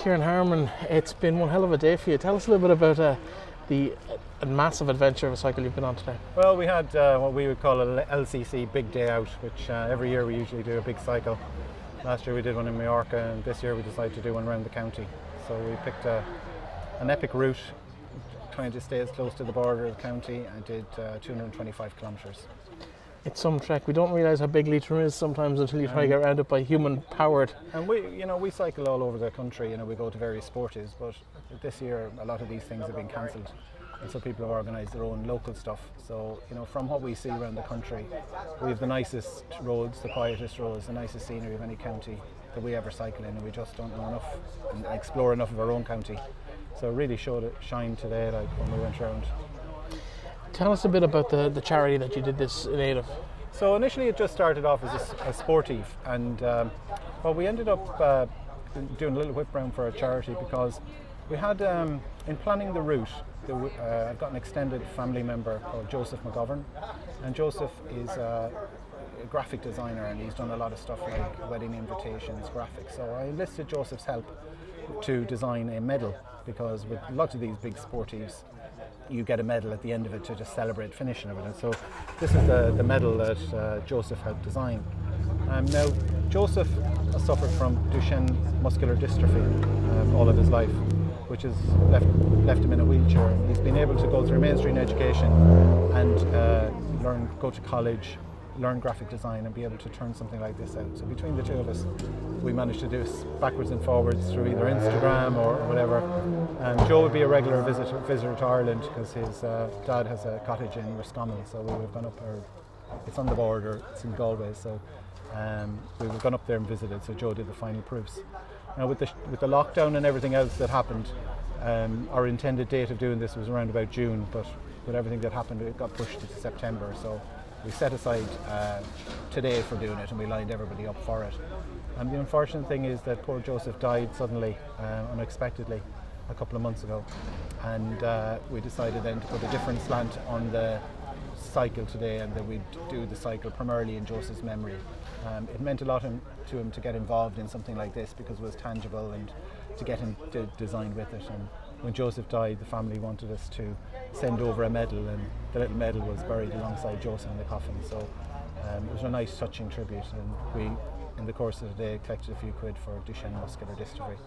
Ciaran Harman, it's been one hell of a day for you. Tell us a little bit about the massive adventure of a cycle you've been on today. Well, we had what we would call a LCC big day out, which every year we usually do a big cycle. Last year we did one in Mallorca, and this year we decided to do one around the county. So we picked an epic route, trying to stay as close to the border of the county, and did 225 kilometres. It's some trek. We don't realise how big Leitrim is sometimes until you try to get around it by human powered. And we cycle all over the country. We go to various Sportives, but this year a lot of these things have been cancelled, and so people have organised their own local stuff. So from what we see around the country, we have the nicest roads, the quietest roads, the nicest scenery of any county that we ever cycle in, and we just don't know enough and explore enough of our own county. So it really shine today, like when we went around. Tell us a bit about the charity that you did this in aid of. So initially it just started off as a Sportive, and we ended up doing a little whip round for a charity because we had, in planning the route, I've got an extended family member called Joseph McGovern, and Joseph is a graphic designer, and he's done a lot of stuff like wedding invitations, graphics. So I enlisted Joseph's help to design a medal, because with lots of these big Sportives, you get a medal at the end of it to just celebrate finishing of it. And so this is the medal that Joseph helped design. Now, Joseph has suffered from duchenne muscular dystrophy all of his life, which has left him in a wheelchair. He's been able to go through mainstream education and go to college, learn graphic design, and be able to turn something like this out. So between the two of us, we managed to do this backwards and forwards through either Instagram or whatever. Joe would be a regular visitor to Ireland because his dad has a cottage in Roscommon, so we would have gone up there. It's on the border, it's in Galway, so we would have gone up there and visited. So Joe did the final proofs. Now with the lockdown and everything else that happened, our intended date of doing this was around about June, but with everything that happened, it got pushed to September. So we set aside today for doing it, and we lined everybody up for it. And the unfortunate thing is that poor Joseph died suddenly, unexpectedly, a couple of months ago. And we decided then to put a different slant on the cycle today, and that we'd do the cycle primarily in Joseph's memory. It meant a lot to him to get involved in something like this because it was tangible, and to get him to design with it. And when Joseph died, the family wanted us to send over a medal, and the little medal was buried alongside Joseph in the coffin. So it was a nice, touching tribute, and we, in the course of the day, collected a few quid for duchenne muscular dystrophy.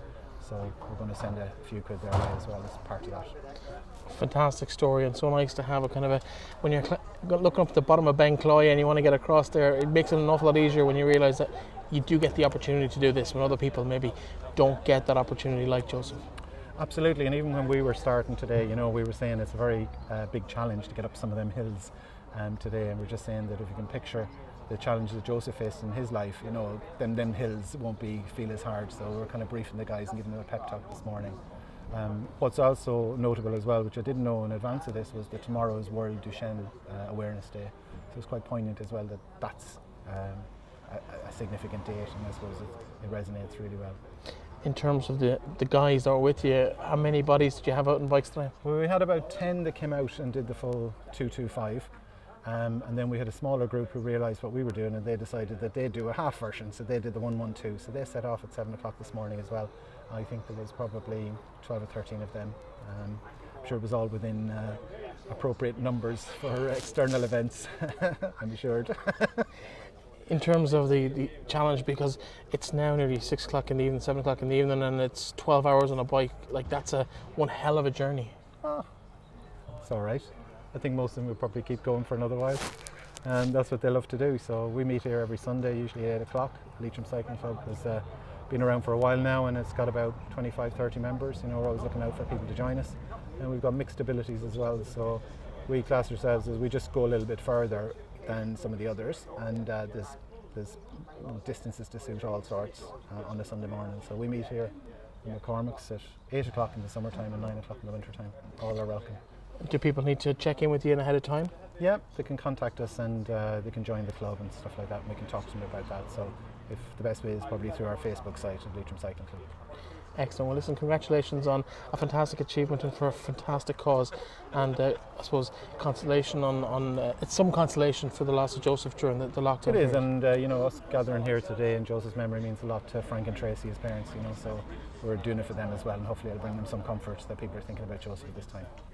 So we're going to send a few quid their way as well as part of that. Fantastic story, and so nice to have a kind of when you're looking up at the bottom of Ben Cloy and you want to get across there, it makes it an awful lot easier when you realise that you do get the opportunity to do this when other people maybe don't get that opportunity like Joseph. Absolutely, and even when we were starting today, we were saying it's a very big challenge to get up some of them hills today, and we're just saying that if you can picture the challenge that Joseph faced in his life, them hills won't feel as hard. So we're kind of briefing the guys and giving them a pep talk this morning. What's also notable as well, which I didn't know in advance of this, was that tomorrow is World Duchenne Awareness Day. So it's quite poignant as well that that's a significant date, and I suppose it resonates really well. In terms of the guys that were with you, how many bodies did you have out on bikes today? Well, we had about 10 that came out and did the full 225. And then we had a smaller group who realised what we were doing, and they decided that they'd do a half version, so they did the 112. So they set off at 7 o'clock this morning as well. I think there was probably 12 or 13 of them. I'm sure it was all within appropriate numbers for external events, I'm assured. In terms of the challenge, because it's now nearly 6 o'clock in the evening, 7 o'clock in the evening, and it's 12 hours on a bike, like that's one hell of a journey. Oh, it's all right. I think most of them will probably keep going for another while, and that's what they love to do. So we meet here every Sunday, usually 8 o'clock. Leitrim Cycling Club has been around for a while now, and it's got about 25-30 members. We're always looking out for people to join us, and we've got mixed abilities as well. So we class ourselves as we just go a little bit further than some of the others, and there's distances to suit all sorts on a Sunday morning. So we meet here in McCormick's at 8 o'clock in the summertime and 9 o'clock in the winter time. All are welcome. Do people need to check in with you ahead of time? Yeah, they can contact us, and they can join the club and stuff like that, and we can talk to them about that. So the best way is probably through our Facebook site of Leitrim Cycling Club. Excellent. Well, listen, congratulations on a fantastic achievement and for a fantastic cause. And I suppose consolation it's some consolation for the loss of Joseph during the lockdown. It is, period. and us gathering here today in Joseph's memory means a lot to Frank and Tracy, his parents. So we're doing it for them as well, and hopefully it'll bring them some comfort that people are thinking about Joseph at this time.